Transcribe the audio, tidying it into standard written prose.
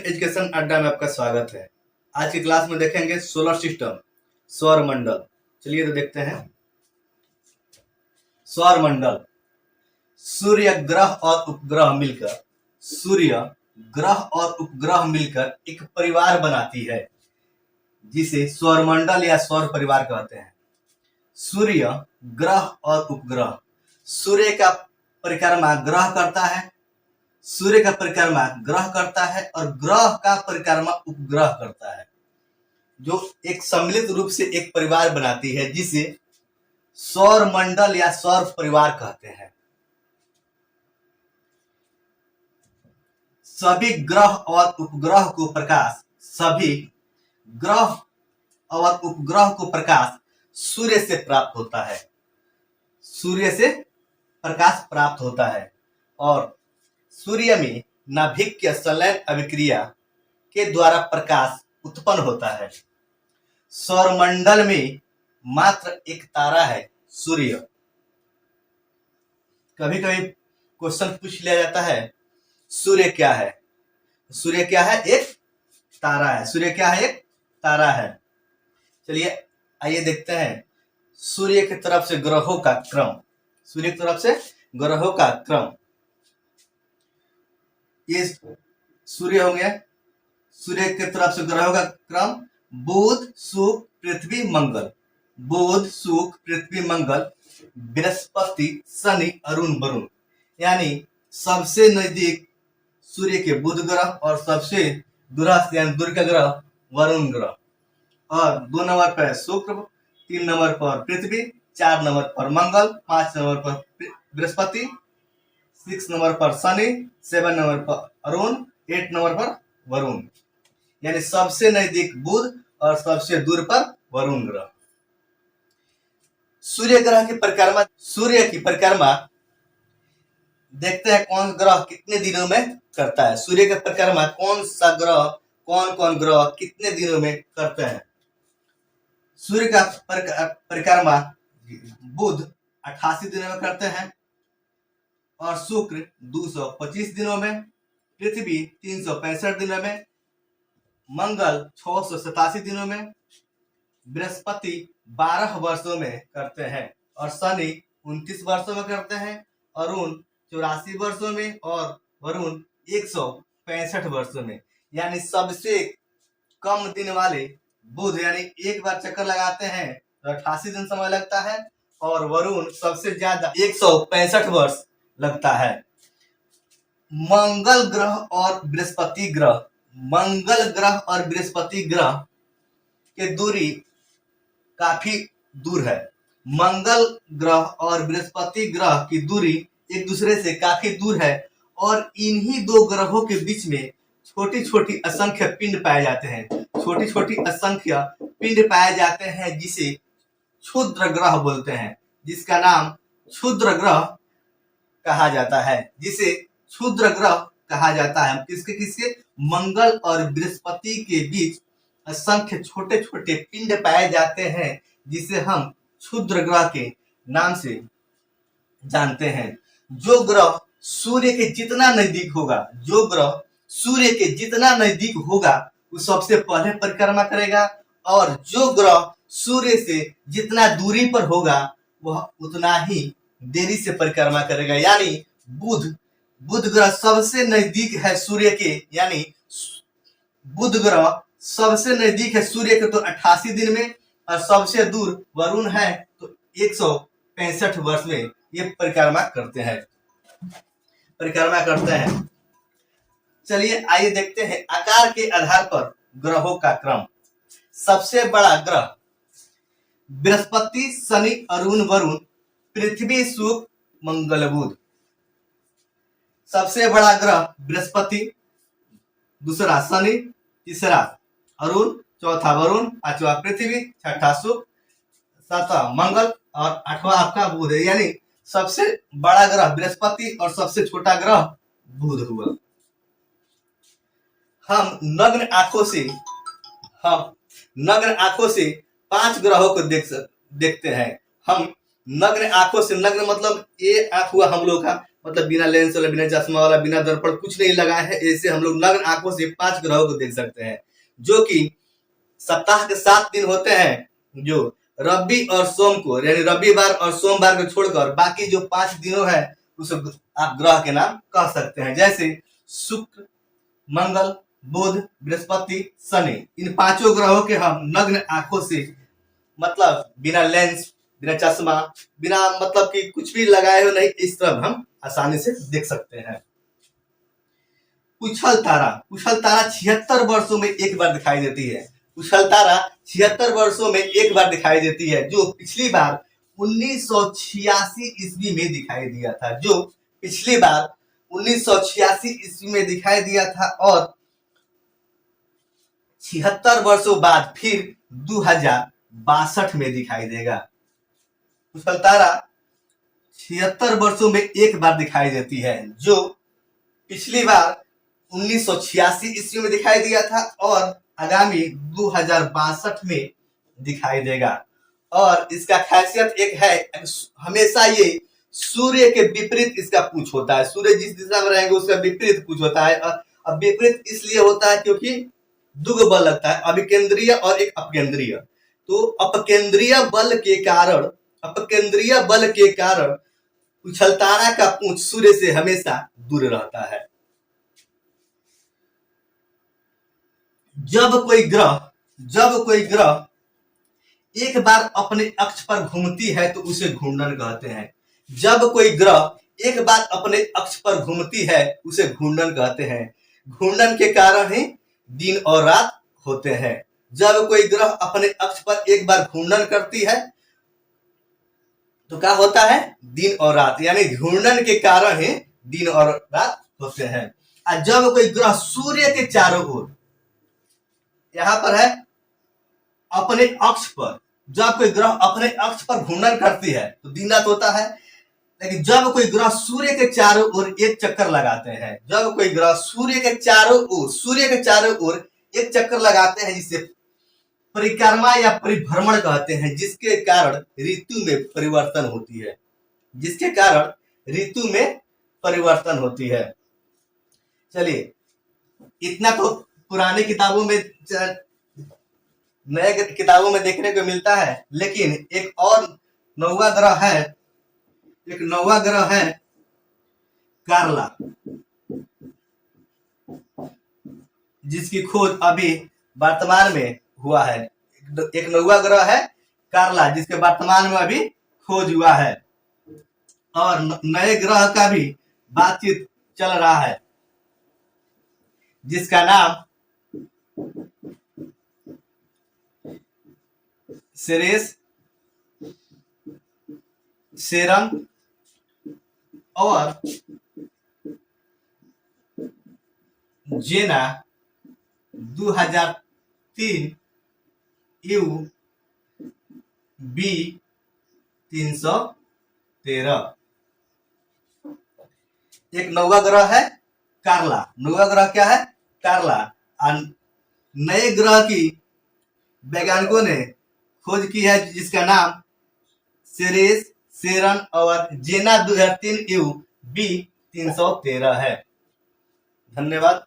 Education अड्डा में आपका स्वागत है। आज की क्लास में देखेंगे सोलर सिस्टम, सौर मंडल। चलिए तो देखते हैं। सौर मंडल सूर्य ग्रह और उपग्रह मिलकर एक परिवार बनाती है, जिसे सौर मंडल या सौर परिवार कहते हैं। सूर्य, ग्रह और उपग्रह। सूर्य का परिक्रमा ग्रह करता है, सूर्य का परिक्रमा ग्रह करता है और ग्रह का परिक्रमा उपग्रह करता है, जो एक सम्मिलित रूप से एक परिवार बनाती है, जिसे सौर मंडल या सौर परिवार कहते हैं। सभी ग्रह और उपग्रह को प्रकाश सूर्य से प्राप्त होता है। सूर्य से प्रकाश प्राप्त होता है और सूर्य में नाभिकीय संलयन अभिक्रिया के द्वारा प्रकाश उत्पन्न होता है। सौरमंडल में मात्र एक तारा है, सूर्य। कभी कभी क्वेश्चन पूछ लिया जाता है, सूर्य क्या है? सूर्य क्या है? एक तारा है। सूर्य क्या है? एक तारा है। चलिए आइए देखते हैं सूर्य की तरफ से ग्रहों का क्रम। सूर्य की तरफ से ग्रहों का क्रम। ये सूर्य हो गया। सूर्य की तरफ से ग्रहों का क्रम: बुध, शुक्र, पृथ्वी, मंगल। बुध, शुक्र, पृथ्वी, मंगल, बृहस्पति, शनि, अरुण, वरुण। यानी सबसे नजदीक सूर्य के बुध ग्रह और सबसे दूरस्थ यानी दूर का ग्रह वरुण ग्रह। और 2 नंबर पर शुक्र, 3 नंबर पर पृथ्वी, 4 नंबर पर मंगल, 5 नंबर पर बृहस्पति, 6 नंबर पर शनि, 7 नंबर पर अरुण, 8 नंबर पर वरुण। यानी सबसे नजदीक बुध और सबसे दूर पर वरुण ग्रह। सूर्य की परिक्रमा देखते हैं कौन ग्रह कितने दिनों में करता है। सूर्य का परिक्रमा कौन कौन ग्रह कितने दिनों में करते हैं। सूर्य का परिक्रमा बुध 88 दिनों में करते हैं और शुक्र 225 दिनों में, पृथ्वी 365 दिनों में, मंगल 687 दिनों में, बृहस्पति 12 वर्षों में करते हैं और शनि 29 वर्षों में करते हैं, अरुण 84 वर्षों में और वरुण 165 वर्षों में। यानी सबसे कम दिन वाले बुध, यानी एक बार चक्कर लगाते हैं तो 88 दिन समय लगता है, और वरुण सबसे ज्यादा 165 वर्ष लगता है। मंगल ग्रह और बृहस्पति ग्रह की दूरी काफी दूर है। मंगल ग्रह और बृहस्पति ग्रह की दूरी एक दूसरे से काफी दूर है और इन्हीं दो ग्रहों के बीच में छोटी छोटी असंख्य पिंड पाए जाते हैं, जिसे क्षुद्र ग्रह बोलते हैं, जिसका नाम क्षुद्र ग्रह कहा जाता है। किसके? मंगल और बृहस्पति के बीच असंख्य छोटे छोटे पिंड पाए जाते हैं, जिसे हम क्षुद्र ग्रह के नाम से जानते हैं। जो ग्रह सूर्य के जितना नजदीक होगा वो सबसे पहले परिक्रमा करेगा, और जो ग्रह सूर्य से जितना दूरी पर होगा वह उतना ही देरी से परिक्रमा करेगा। यानी बुध ग्रह सबसे नजदीक है सूर्य के, यानी बुध ग्रह सबसे नजदीक है सूर्य के तो 88 दिन में, और सबसे दूर वरुण है तो 165 वर्ष में ये परिक्रमा करते हैं। चलिए आइए देखते हैं आकार के आधार पर ग्रहों का क्रम। सबसे बड़ा ग्रह बृहस्पति, शनि, अरुण, वरुण, पृथ्वी, शुक्र, मंगल, बुध। सबसे बड़ा ग्रह बृहस्पति, दूसरा शनि, तीसरा अरुण, चौथा वरुण, पांचवा पृथ्वी, छठा शुक्र, सातवां मंगल और आठवां आपका बुध है। यानी सबसे बड़ा ग्रह बृहस्पति और सबसे छोटा ग्रह बुध हुआ। हम नग्न आंखों से 5 ग्रहों को देखते हैं। हम नग्न आंखों से, नग्न मतलब ये आंख हुआ हम लोग का, मतलब बिना लेंस वाला, बिना चश्मा वाला, बिना दर्पण कुछ नहीं लगाए हैं, ऐसे हम लोग नग्न आंखों से 5 ग्रहों को देख सकते हैं, जो कि सप्ताह के 7 दिन होते हैं, जो रवि और सोम को, यानी रविवार और सोमवार को छोड़कर बाकी जो 5 दिनों है उस आप ग्रह के नाम कह सकते हैं, जैसे शुक्र, मंगल, बुध, बृहस्पति, शनि। इन 5 ग्रहों के हम नग्न आंखों से, मतलब बिना लेंस, बिना चश्मा, बिना मतलब कि कुछ भी लगाए हो नहीं, इस तरह हम आसानी से देख सकते हैं। उछल तारा, उछल तारा 76 वर्षों में एक बार दिखाई देती है। उछल तारा 76 वर्षों में एक बार दिखाई देती है, जो पिछली बार 1986 ईस्वी में दिखाई दिया था, जो पिछली बार 1986 ईस्वी में दिखाई दिया था, और 76 वर्षों बाद फिर 2062 में दिखाई देगा। उछल तारा 76 वर्षों में एक बार दिखाई देती है, जो पिछली बार 1986 ईस्वी में दिखाई दिया था और आगामी 2062 में दिखाई देगा। और इसका खासियत एक है, हमेशा ये सूर्य के विपरीत इसका पूंछ होता है। सूर्य जिस दिशा में रहेंगे उसका विपरीत पूंछ होता है। अब विपरीत इसलिए होता है क्योंकि दुगो बल लगता है, अभिकेंद्रीय और एक अपकेंद्रीय। तो अपकेंद्रीय बल के कारण उछलतारा का पूंछ सूर्य से हमेशा दूर रहता है। जब कोई ग्रह एक बार अपने अक्ष पर घूमती है तो उसे घूर्णन कहते हैं। जब कोई ग्रह एक बार अपने अक्ष पर घूमती है उसे घूर्णन कहते हैं। घूर्णन के कारण ही दिन और रात होते हैं। जब कोई ग्रह अपने अक्ष पर एक बार घूर्णन करती है तो क्या होता है, दिन और रात, यानी घूर्णन के कारण ही दिन और रात होते हैं। और जब कोई ग्रह सूर्य के चारों ओर, यहां पर है अपने अक्ष पर, जब कोई ग्रह अपने अक्ष पर घूर्णन करती है तो दिन रात होता है। लेकिन जब कोई ग्रह सूर्य के चारों ओर एक चक्कर लगाते हैं, जब कोई ग्रह सूर्य के चारों ओर एक चक्कर लगाते हैं, जिसे परिक्रमा या परिभ्रमण कहते हैं, जिसके कारण ऋतु में परिवर्तन होती है। चलिए, इतना तो पुरानी किताबों में, नए किताबों में देखने को मिलता है। लेकिन एक नौवा ग्रह है कार्ला, जिसकी खोज अभी वर्तमान में हुआ है। एक नौवा ग्रह है कार्ला, जिसके वर्तमान में अभी खोज हुआ है, और नए ग्रह का भी बातचीत चल रहा है, जिसका नाम सेरेस, सेरन और जेना 2003 यू बी 313। एक नौवा ग्रह है कार्ला। नौवा ग्रह क्या है? कार्ला। नए ग्रह की वैज्ञानिकों ने खोज की है, जिसका नाम सेरेस, सेरन और जेना 2003 यू बी 313 है। धन्यवाद।